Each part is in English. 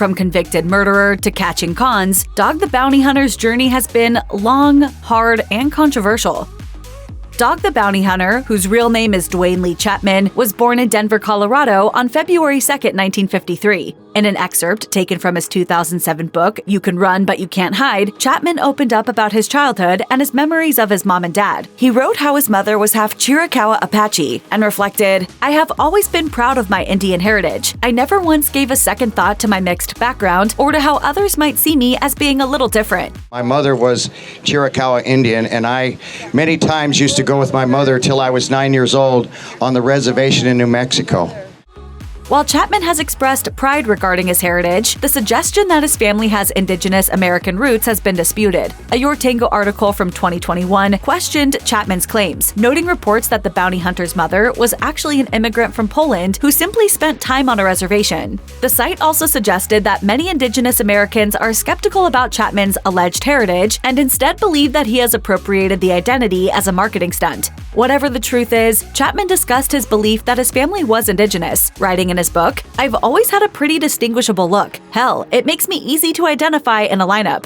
From convicted murderer to catching cons, Dog the Bounty Hunter's journey has been long, hard, and controversial. Dog the Bounty Hunter, whose real name is Dwayne Lee Chapman, was born in Denver, Colorado on February 2, 1953. In an excerpt taken from his 2007 book, You Can Run But You Can't Hide, Chapman opened up about his childhood and his memories of his mom and dad. He wrote how his mother was half Chiricahua Apache and reflected, "I have always been proud of my Indian heritage. I never once gave a second thought to my mixed background or to how others might see me as being a little different." My mother was Chiricahua Indian, and I many times used to go with my mother till I was 9 years old on the reservation in New Mexico. While Chapman has expressed pride regarding his heritage, the suggestion that his family has indigenous American roots has been disputed. A Your Tango article from 2021 questioned Chapman's claims, noting reports that the bounty hunter's mother was actually an immigrant from Poland who simply spent time on a reservation. The site also suggested that many indigenous Americans are skeptical about Chapman's alleged heritage and instead believe that he has appropriated the identity as a marketing stunt. Whatever the truth is, Chapman discussed his belief that his family was indigenous, writing in his book, "I've always had a pretty distinguishable look. Hell, it makes me easy to identify in a lineup."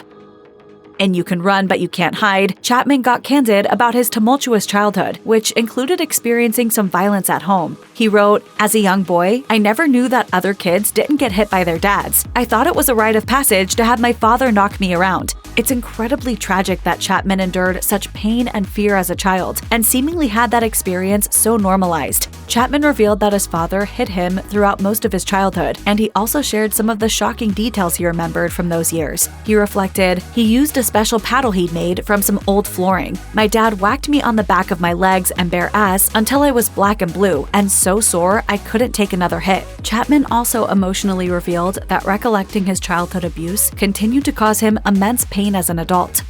In You Can Run But You Can't Hide, Chapman got candid about his tumultuous childhood, which included experiencing some violence at home. He wrote, "As a young boy, I never knew that other kids didn't get hit by their dads. I thought it was a rite of passage to have my father knock me around." It's incredibly tragic that Chapman endured such pain and fear as a child, and seemingly had that experience so normalized. Chapman revealed that his father hit him throughout most of his childhood, and he also shared some of the shocking details he remembered from those years. He reflected, "He used a special paddle he'd made from some old flooring. My dad whacked me on the back of my legs and bare ass until I was black and blue, and so sore I couldn't take another hit." Chapman also emotionally revealed that recollecting his childhood abuse continued to cause him immense pain as an adult.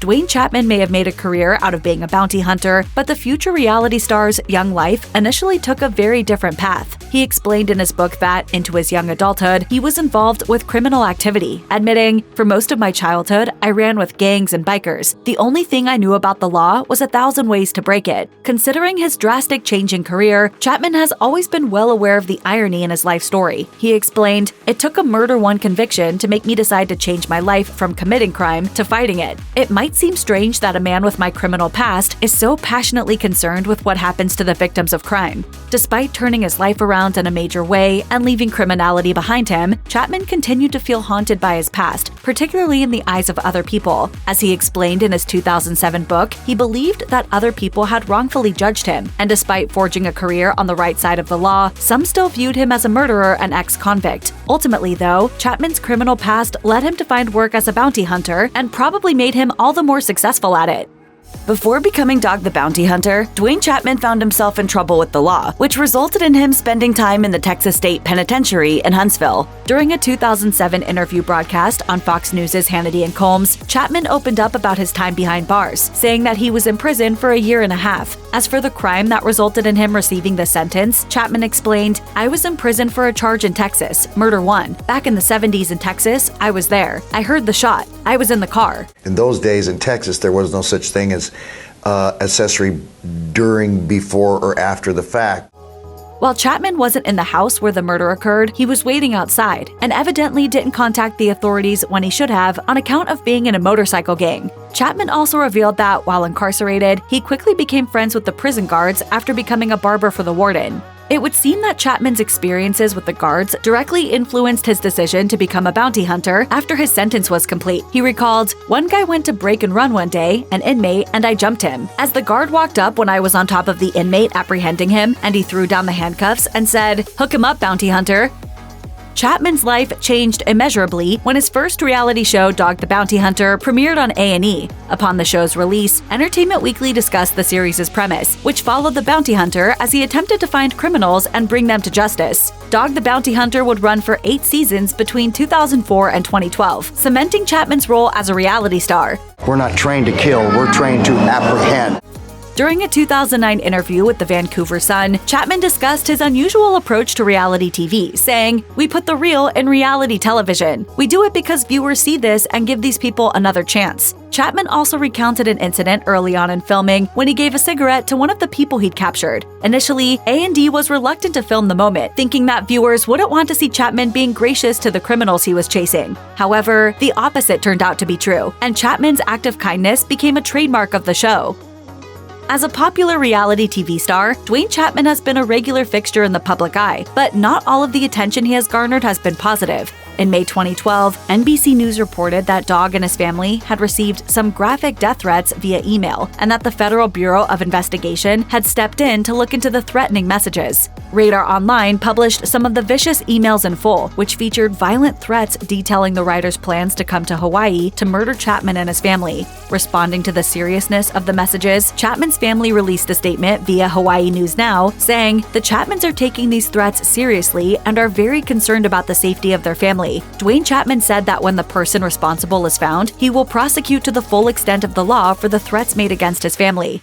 Dwayne Chapman may have made a career out of being a bounty hunter, but the future reality star's young life initially took a very different path. He explained in his book that, into his young adulthood, he was involved with criminal activity, admitting, "For most of my childhood, I ran with gangs and bikers. The only thing I knew about the law was 1,000 ways to break it." Considering his drastic change in career, Chapman has always been well aware of the irony in his life story. He explained, "It took a murder one conviction to make me decide to change my life from committing crime to fighting it. It might seem strange that a man with my criminal past is so passionately concerned with what happens to the victims of crime." Despite turning his life around in a major way and leaving criminality behind him, Chapman continued to feel haunted by his past, particularly in the eyes of other people. As he explained in his 2007 book, he believed that other people had wrongfully judged him, and despite forging a career on the right side of the law, some still viewed him as a murderer and ex-convict. Ultimately, though, Chapman's criminal past led him to find work as a bounty hunter and probably made him all the more successful at it. Before becoming Dog the Bounty Hunter, Dwayne Chapman found himself in trouble with the law, which resulted in him spending time in the Texas State Penitentiary in Huntsville. During a 2007 interview broadcast on Fox News' Hannity and Combs, Chapman opened up about his time behind bars, saying that he was in prison for a year and a half. As for the crime that resulted in him receiving the sentence, Chapman explained, "I was in prison for a charge in Texas, murder one. Back in the 70s in Texas, I was there. I heard the shot. I was in the car." In those days in Texas, there was no such thing as accessory during, before, or after the fact. While Chapman wasn't in the house where the murder occurred, he was waiting outside and evidently didn't contact the authorities when he should have on account of being in a motorcycle gang. Chapman also revealed that, while incarcerated, he quickly became friends with the prison guards after becoming a barber for the warden. It would seem that Chapman's experiences with the guards directly influenced his decision to become a bounty hunter after his sentence was complete. He recalled, "One guy went to break and run one day, an inmate, and I jumped him. As the guard walked up when I was on top of the inmate apprehending him, and he threw down the handcuffs and said, 'Hook him up, bounty hunter.'" Chapman's life changed immeasurably when his first reality show, Dog the Bounty Hunter, premiered on A&E. Upon the show's release, Entertainment Weekly discussed the series' premise, which followed the bounty hunter as he attempted to find criminals and bring them to justice. Dog the Bounty Hunter would run for 8 seasons between 2004 and 2012, cementing Chapman's role as a reality star. We're not trained to kill, we're trained to apprehend. During a 2009 interview with the Vancouver Sun, Chapman discussed his unusual approach to reality TV, saying, "We put the real in reality television. We do it because viewers see this and give these people another chance." Chapman also recounted an incident early on in filming when he gave a cigarette to one of the people he'd captured. Initially, A&D was reluctant to film the moment, thinking that viewers wouldn't want to see Chapman being gracious to the criminals he was chasing. However, the opposite turned out to be true, and Chapman's act of kindness became a trademark of the show. As a popular reality TV star, Duane Chapman has been a regular fixture in the public eye, but not all of the attention he has garnered has been positive. In May 2012, NBC News reported that Dog and his family had received some graphic death threats via email, and that the Federal Bureau of Investigation had stepped in to look into the threatening messages. Radar Online published some of the vicious emails in full, which featured violent threats detailing the writer's plans to come to Hawaii to murder Chapman and his family. Responding to the seriousness of the messages, Chapman's family released a statement via Hawaii News Now, saying, "The Chapmans are taking these threats seriously and are very concerned about the safety of their family. Duane Chapman said that when the person responsible is found, he will prosecute to the full extent of the law for the threats made against his family."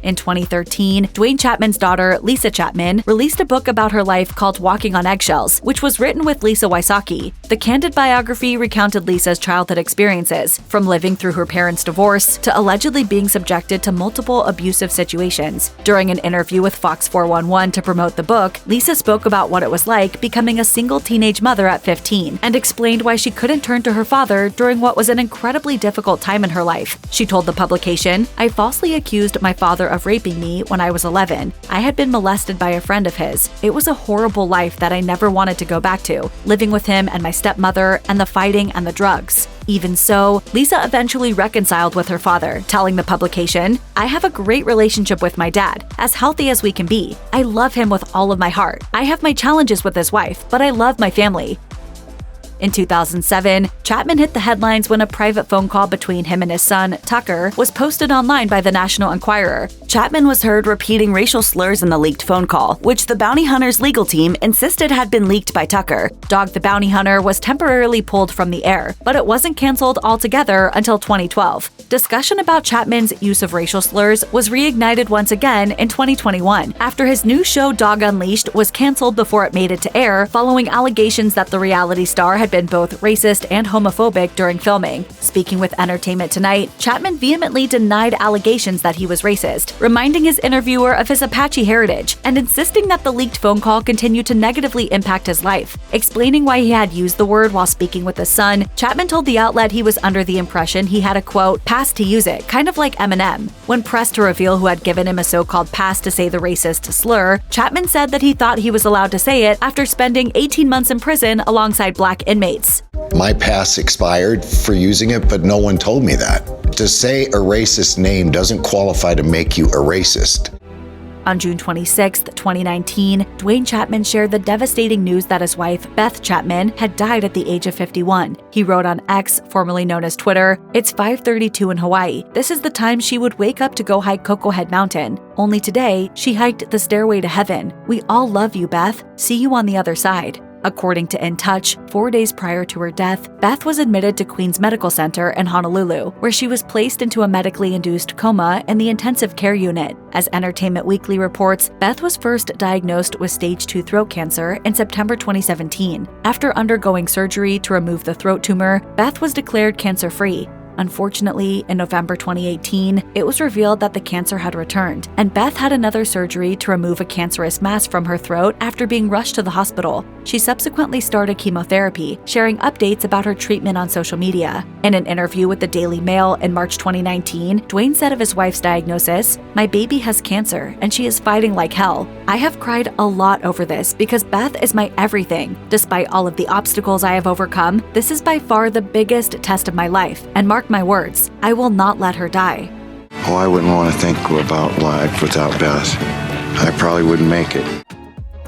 In 2013, Duane Chapman's daughter, Lisa Chapman, released a book about her life called Walking on Eggshells, which was written with Lisa Wysocki. The candid biography recounted Lisa's childhood experiences, from living through her parents' divorce to allegedly being subjected to multiple abusive situations. During an interview with Fox 411 to promote the book, Lisa spoke about what it was like becoming a single teenage mother at 15 and explained why she couldn't turn to her father during what was an incredibly difficult time in her life. She told the publication, "I falsely accused my father of raping me when I was 11. I had been molested by a friend of his. It was a horrible life that I never wanted to go back to, living with him and my stepmother and the fighting and the drugs." Even so, Lisa eventually reconciled with her father, telling the publication, "I have a great relationship with my dad, as healthy as we can be. I love him with all of my heart. I have my challenges with his wife, but I love my family." In 2007, Chapman hit the headlines when a private phone call between him and his son, Tucker, was posted online by the National Enquirer. Chapman was heard repeating racial slurs in the leaked phone call, which the bounty hunter's legal team insisted had been leaked by Tucker. Dog the Bounty Hunter was temporarily pulled from the air, but it wasn't canceled altogether until 2012. Discussion about Chapman's use of racial slurs was reignited once again in 2021, after his new show Dog Unleashed was canceled before it made it to air following allegations that the reality star had been both racist and homophobic during filming. Speaking with Entertainment Tonight, Chapman vehemently denied allegations that he was racist, reminding his interviewer of his Apache heritage and insisting that the leaked phone call continued to negatively impact his life. Explaining why he had used the word while speaking with his son, Chapman told the outlet he was under the impression he had a, quote, pass to use it, kind of like Eminem. When pressed to reveal who had given him a so-called pass to say the racist slur, Chapman said that he thought he was allowed to say it after spending 18 months in prison alongside black inmates. My pass expired for using it, but no one told me that. To say a racist name doesn't qualify to make you a racist. On June 26, 2019, Duane Chapman shared the devastating news that his wife, Beth Chapman, had died at the age of 51. He wrote on X, formerly known as Twitter, "It's 5:32 in Hawaii. This is the time she would wake up to go hike Coco Head Mountain. Only today, she hiked the stairway to heaven. We all love you, Beth. See you on the other side." According to In Touch, 4 days prior to her death, Beth was admitted to Queens Medical Center in Honolulu, where she was placed into a medically induced coma in the intensive care unit. As Entertainment Weekly reports, Beth was first diagnosed with stage 2 throat cancer in September 2017. After undergoing surgery to remove the throat tumor, Beth was declared cancer-free. Unfortunately, in November 2018, it was revealed that the cancer had returned, and Beth had another surgery to remove a cancerous mass from her throat after being rushed to the hospital. She subsequently started chemotherapy, sharing updates about her treatment on social media. In an interview with the Daily Mail in March 2019, Duane said of his wife's diagnosis, "My baby has cancer, and she is fighting like hell. I have cried a lot over this because Beth is my everything. Despite all of the obstacles I have overcome, this is by far the biggest test of my life, and mark my words, I will not let her die." Oh, I wouldn't want to think about life without Beth. I probably wouldn't make it.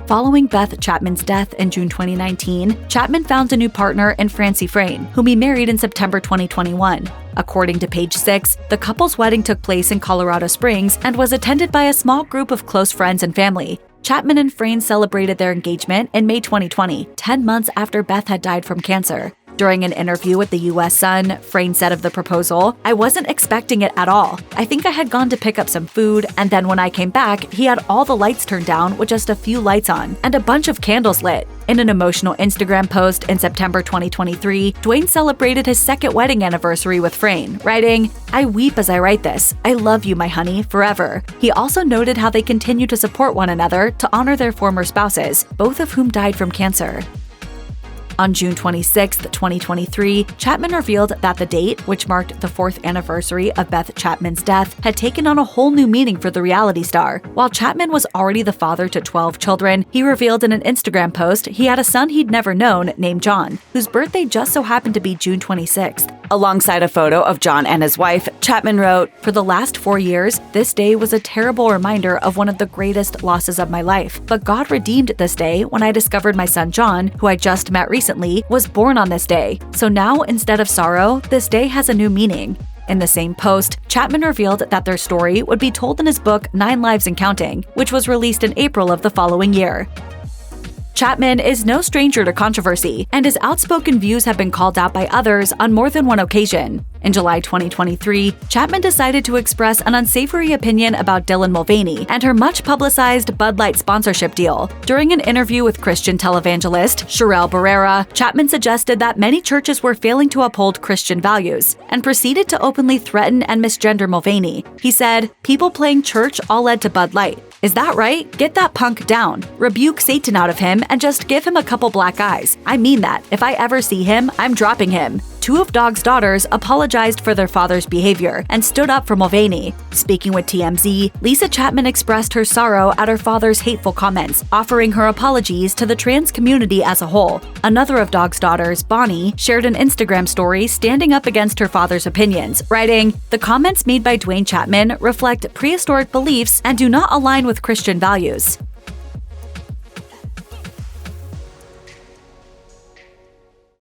Following Beth Chapman's death in June 2019, Chapman found a new partner in Francie Frane, whom he married in September 2021. According to Page 6, the couple's wedding took place in Colorado Springs and was attended by a small group of close friends and family. Chapman and Frane celebrated their engagement in May 2020, 10 months after Beth had died from cancer. During an interview with the U.S. Sun, Frane said of the proposal, "I wasn't expecting it at all. I think I had gone to pick up some food, and then when I came back, he had all the lights turned down with just a few lights on, and a bunch of candles lit." In an emotional Instagram post in September 2023, Dwayne celebrated his second wedding anniversary with Frane, writing, "I weep as I write this. I love you, my honey, forever." He also noted how they continue to support one another to honor their former spouses, both of whom died from cancer. On June 26, 2023, Chapman revealed that the date, which marked the 4th anniversary of Beth Chapman's death, had taken on a whole new meaning for the reality star. While Chapman was already the father to 12 children, he revealed in an Instagram post he had a son he'd never known named John, whose birthday just so happened to be June 26th. Alongside a photo of John and his wife, Chapman wrote, "For the last 4 years, this day was a terrible reminder of one of the greatest losses of my life. But God redeemed this day when I discovered my son John, who I just met recently, was born on this day. So now, instead of sorrow, this day has a new meaning." In the same post, Chapman revealed that their story would be told in his book 9 Lives and Counting, which was released in April of the following year. Chapman is no stranger to controversy, and his outspoken views have been called out by others on more than one occasion. In July 2023, Chapman decided to express an unsavory opinion about Dylan Mulvaney and her much-publicized Bud Light sponsorship deal. During an interview with Christian televangelist Sherelle Barrera, Chapman suggested that many churches were failing to uphold Christian values, and proceeded to openly threaten and misgender Mulvaney. He said, "People playing church all led to Bud Light. Is that right? Get that punk down. Rebuke Satan out of him and just give him a couple black eyes. I mean that. If I ever see him, I'm dropping him." 2 of Dog's daughters apologized for their father's behavior and stood up for Mulvaney. Speaking with TMZ, Lisa Chapman expressed her sorrow at her father's hateful comments, offering her apologies to the trans community as a whole. Another of Dog's daughters, Bonnie, shared an Instagram story standing up against her father's opinions, writing, "The comments made by Dwayne Chapman reflect prehistoric beliefs and do not align with Christian values."